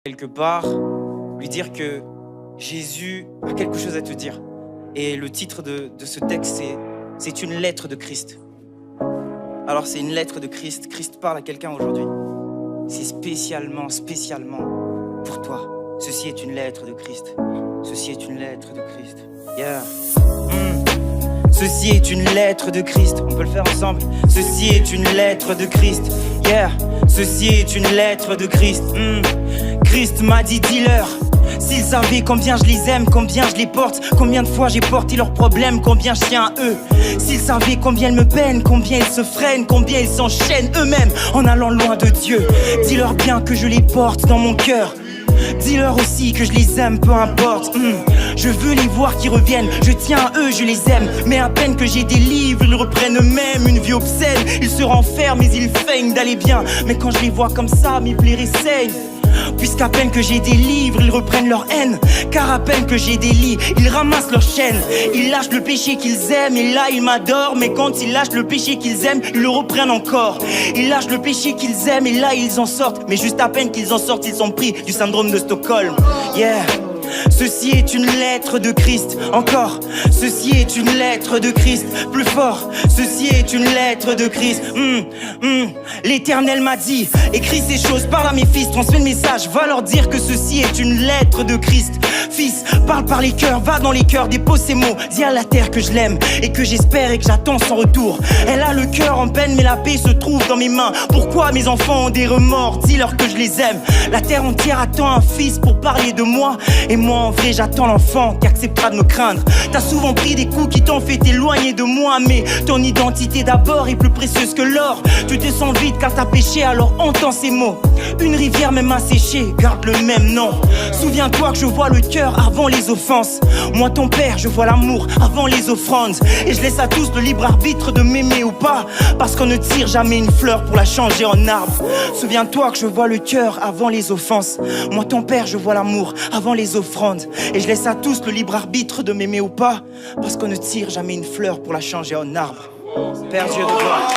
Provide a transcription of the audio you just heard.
quelque part, lui dire que Jésus a quelque chose à te dire. Et le titre de ce texte, c'est une lettre de Christ. Alors c'est une lettre de Christ. Christ parle à quelqu'un aujourd'hui. C'est spécialement pour toi. Ceci est une lettre de Christ. Ceci est une lettre de Christ. Yeah. Ceci est une lettre de Christ. On peut le faire ensemble. Ceci est une lettre de Christ. Yeah. Ceci est une lettre de Christ. Christ m'a dit, dis-leur. S'ils savaient combien je les aime, combien je les porte, combien de fois j'ai porté leurs problèmes, combien je tiens à eux. S'ils savaient combien ils me peinent, combien ils se freinent, combien ils s'enchaînent eux-mêmes en allant loin de Dieu. Dis-leur bien que je les porte dans mon cœur. Dis-leur aussi que je les aime, peu importe. Je veux les voir qui reviennent, je tiens à eux, je les aime. Mais à peine que j'ai des livres, ils reprennent eux-mêmes une vie obscène. Ils se renferment mais ils feignent d'aller bien. Mais quand je les vois comme ça, mes plaies saignent. Puisqu'à peine que j'ai des livres, ils reprennent leur haine. Car à peine que j'ai des lits, ils ramassent leurs chaînes. Ils lâchent le péché qu'ils aiment et là ils m'adorent. Mais quand ils lâchent le péché qu'ils aiment, ils le reprennent encore. Ils lâchent le péché qu'ils aiment et là ils en sortent. Mais juste à peine qu'ils en sortent, ils sont pris du syndrome de Stockholm. Yeah. Ceci est une lettre de Christ. Encore. Ceci est une lettre de Christ. Plus fort. Ceci est une lettre de Christ. L'Éternel m'a dit, écris ces choses, parle à mes fils, transmets le message, va leur dire que ceci est une lettre de Christ. Fils, parle par les cœurs, va dans les cœurs, dépose ces mots. Dis à la terre que je l'aime et que j'espère et que j'attends son retour. Elle a le cœur en peine mais la paix se trouve dans mes mains. Pourquoi mes enfants ont des remords? Dis-leur que je les aime. La terre entière attend un fils pour parler de moi. Et moi en vrai j'attends l'enfant qui acceptera de me craindre. T'as souvent pris des coups qui t'ont fait t'éloigner de moi, mais ton identité d'abord est plus précieuse que l'or. Tu te sens vide car t'as péché, alors entends ces mots. Une rivière même asséchée garde le même nom. Souviens-toi que je vois le cœur avant les offenses. Moi ton père, je vois l'amour avant les offrandes. Et je laisse à tous le libre arbitre de m'aimer ou pas, parce qu'on ne tire jamais une fleur pour la changer en arbre. Souviens-toi que je vois le cœur avant les offenses. Moi ton père, je vois l'amour avant les offrandes. Et je laisse à tous le libre arbitre de m'aimer ou pas, parce qu'on ne tire jamais une fleur pour la changer en arbre. Père Dieu de gloire.